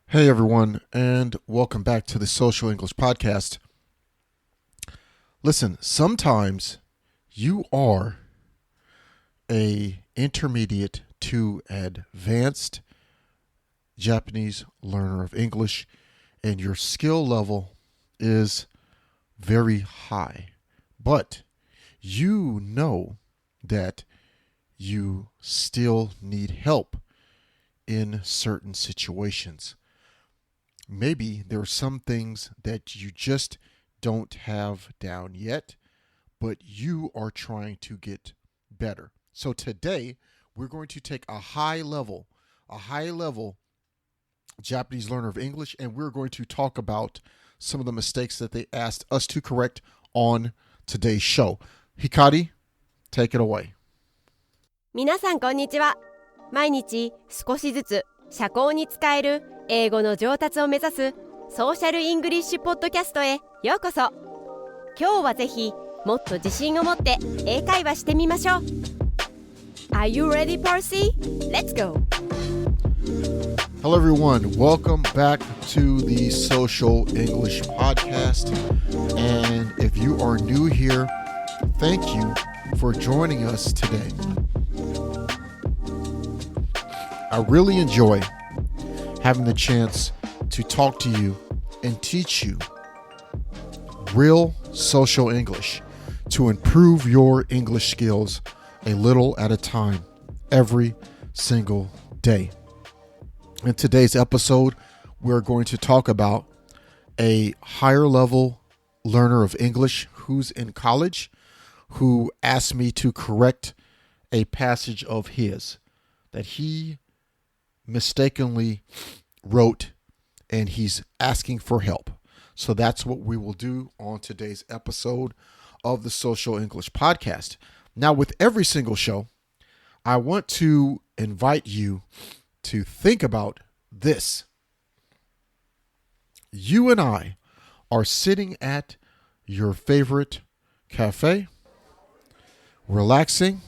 Hey everyone, and welcome back to the Social English Podcast. Listen, sometimes you are a intermediate to advanced Japanese learner of English, and your skill level is very high. But you know that you still need help in certain situations. Maybe there are some things that you just don't have down yet, but you are trying to get better. So today, we're going to take a high level Japanese learner of English, and we're going to talk about some of the mistakes that they asked us to correct on today's show. Hikari, take it away. 皆さんこんにちは。毎日少しずつ社交に使える英語の上達を目指すソーシャルイングリッシュポッドキャストへようこそ。今日はぜひもっと自信を持って英会話してみましょう。Are you ready, Percy? Let's go! Hello everyone, welcome back to the Social English Podcast. And if you are new here, thank you for joining us today. I really enjoy having the chance to talk to you and teach you real social English to improve your English skills a little at a time every single day. In today's episode, we're going to talk about a higher level learner of English who's in college who asked me to correct a passage of his that he mistakenly wrote, and he's asking for help. So that's what we will do on today's episode of the Social English Podcast. Now, with every single show, I want to invite you to think about this. You and I are sitting at your favorite cafe, relaxing,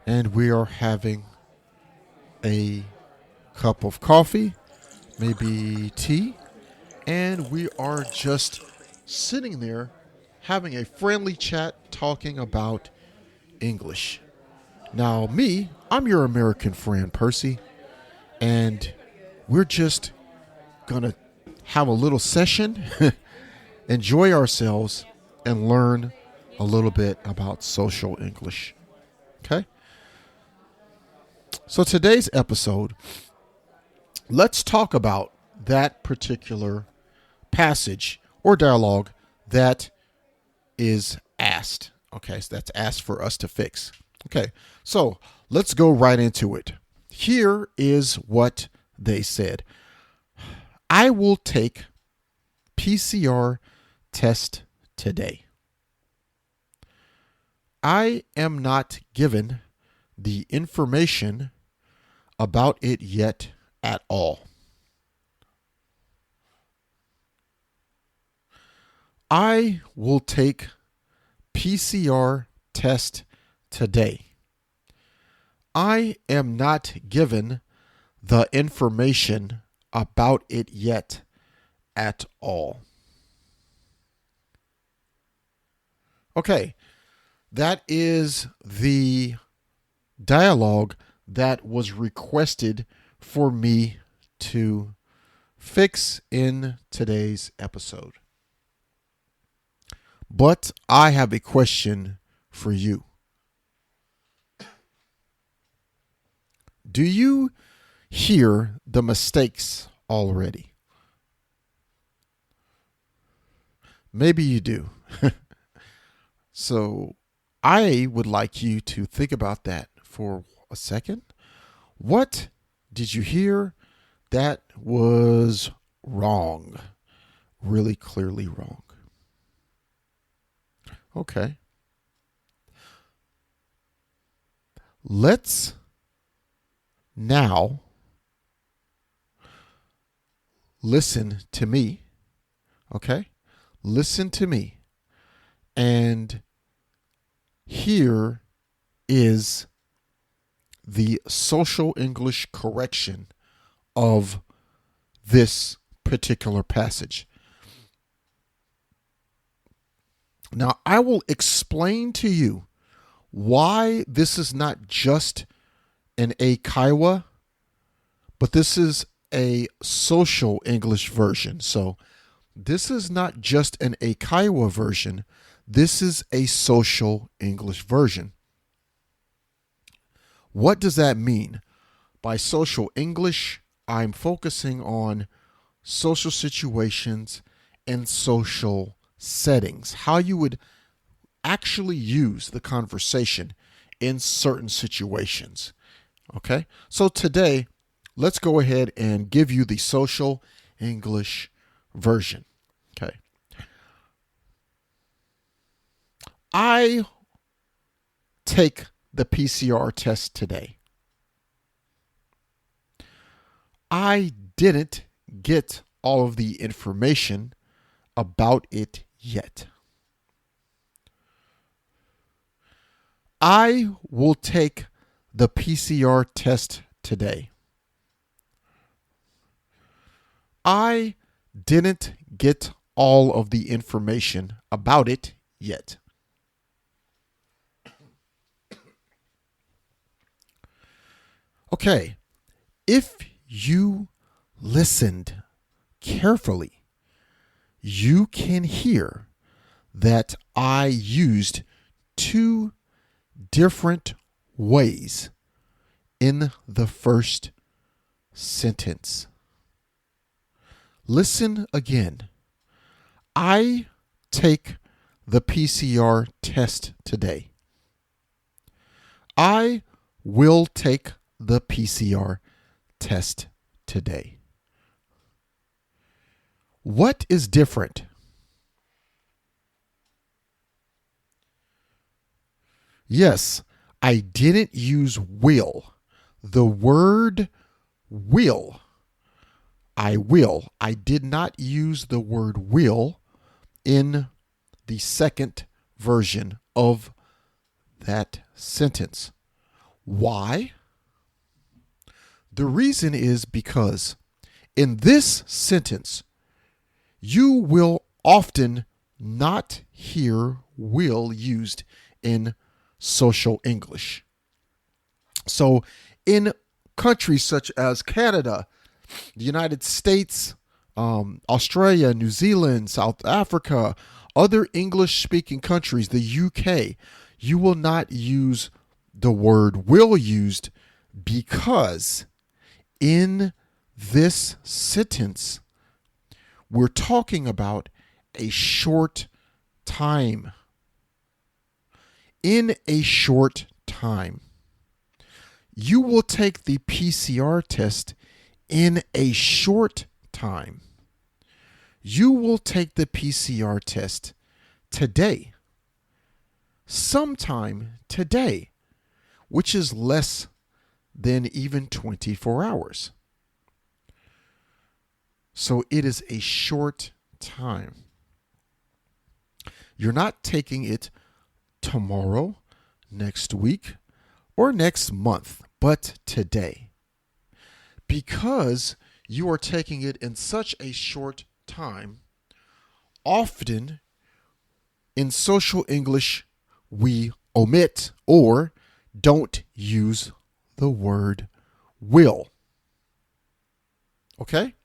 and we are having a cup of coffee, maybe tea, and we are just sitting there having a friendly chat talking about English. Now, I'm your American friend, Percy, and we're just going to have a little session, enjoy ourselves, and learn a little bit about social English. Okay? So today's episode, let's talk about that particular passage or dialogue that is asked. Okay, so that's asked for us to fix. Okay, so let's go right into it. Here is what they said. I will take PCR test today. I am not given the information about it yet at all. I will take PCR test today. I am not given the information about it yet at all. Okay, that is the dialogue that was requested for me to fix in today's episode. But I have a question for you. Do you hear the mistakes already? Maybe you do. So I would like you to think about that for a second. What did you hear that was wrong? Really clearly wrong. Okay. Let's now listen to me. Okay? Listen to me. And here is the social English correction of this particular passage. Now, I will explain to you why this is not just an Eikaiwa, but this is a social English version. So this is not just an Eikaiwa version. This is a social English version. What does that mean? By social English, I'm focusing on social situations and social settings, how you would actually use the conversation in certain situations. Okay, so today, let's go ahead and give you the social English version. Okay. I take the PCR test today. I didn't get all of the information about it yet. I will take the PCR test today. I didn't get all of the information about it yet. Okay, if you listened carefully, you can hear that I used two different ways in the first sentence. Listen again. I take the PCR test today. I will take the PCR test today. What is different? Yes, I didn't use will. The word will. I will. I did not use the word will in the second version of that sentence. Why? The reason is because in this sentence, you will often not hear will used in social English. So in countries such as Canada, the United States, Australia, New Zealand, South Africa, other English-speaking countries, the UK, you will not use the word will used because in this sentence, we're talking about a short time. In a short time. You will take the PCR test in a short time. You will take the PCR test today. Sometime today, which is less than even 24 hours. So it is a short time. You're not taking it tomorrow, next week, or next month, but today. Because you are taking it in such a short time, often in social English, we omit or don't use the word will. Okay?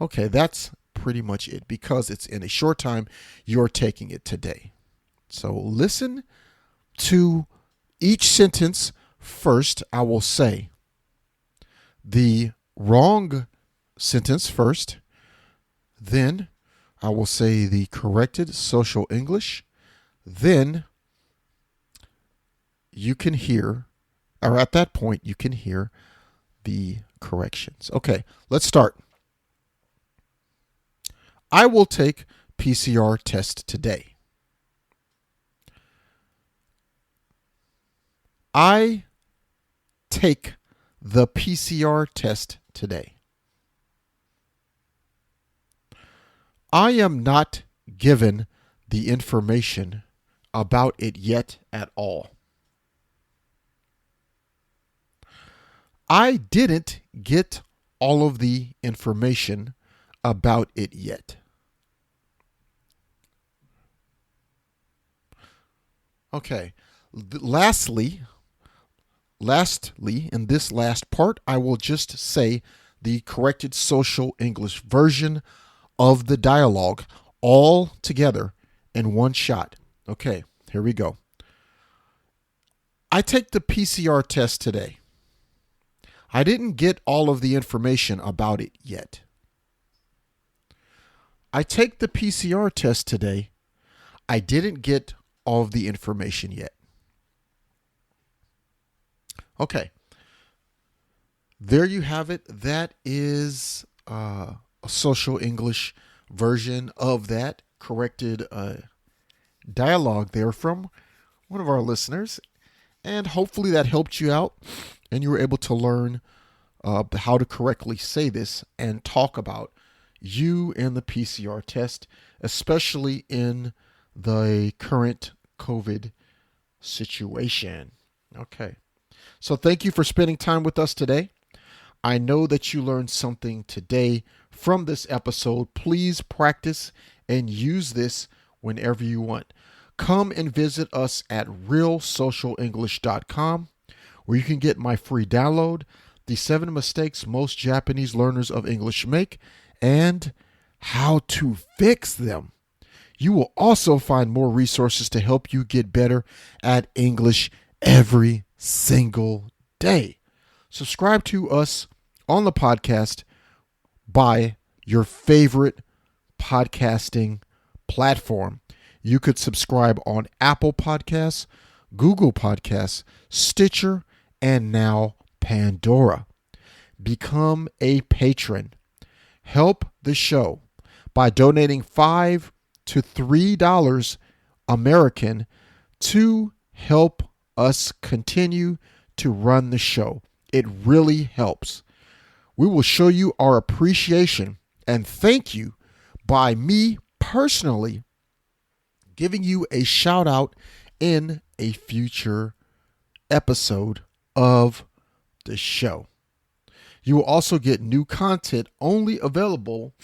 Okay, that's pretty much it. Because it's in a short time, you're taking it today. So listen to each sentence first. I will say the wrong sentence first. Then I will say the corrected social English. Then you can hear, or at that point, you can hear the corrections. Okay, let's start. I will take PCR test today. I take the PCR test today. I am not given the information about it yet at all. I didn't get all of the information about it yet. Okay. Lastly, in this last part, I will just say the corrected social English version of the dialogue all together in one shot. Okay, here we go. I take the PCR test today. I didn't get all of the information about it yet. I take the PCR test today. I didn't get all of the information yet. Okay. There you have it. That is a social English version of that corrected dialogue there from one of our listeners. And hopefully that helped you out and you were able to learn how to correctly say this and talk about you and the PCR test, especially in the current COVID situation. Okay. So thank you for spending time with us today. I know that you learned something today from this episode. Please practice and use this whenever you want. Come and visit us at realsocialenglish.com, where you can get my free download, The 7 Mistakes Most Japanese Learners of English Make, and How to Fix Them. You will also find more resources to help you get better at English every single day. Subscribe to us on the podcast by your favorite podcasting platform. You could subscribe on Apple Podcasts, Google Podcasts, Stitcher, and now Pandora. Become a patron. Help the show by donating $5 to $3 American to help us continue to run the show. It really helps. We will show you our appreciation and thank you by me personally giving you a shout out in a future episode of the show. You will also get new content only available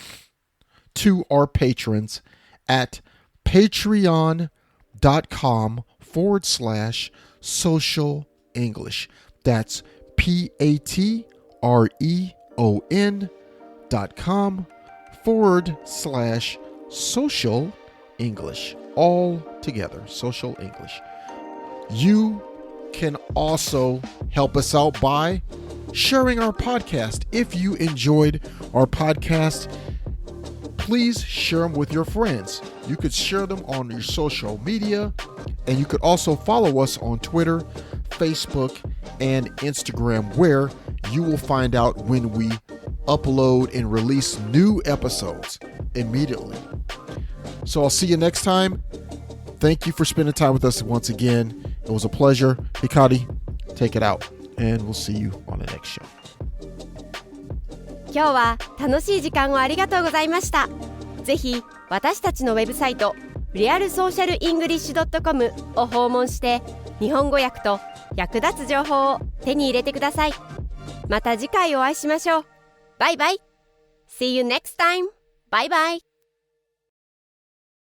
to our patrons at patreon.com/social English. That's patreon.com/social English. All together, social English. You can also help us out by sharing our podcast. If you enjoyed our podcast, please share them with your friends. You could share them on your social media, and you could also follow us on Twitter, Facebook, and Instagram, where you will find out when we upload and release new episodes immediately. So I'll see you next time. Thank you for spending time with us once again. It was a pleasure. Hikari, take it out, and we'll see you on the next show. 今日は楽しい時間をありがとうございました。ぜひ私たちのウェブサイト realsocialenglish.com を訪問して日本語訳と役立つ情報を手に入れてください。また次回お会いしましょう。バイバイ。See you next time. Bye bye.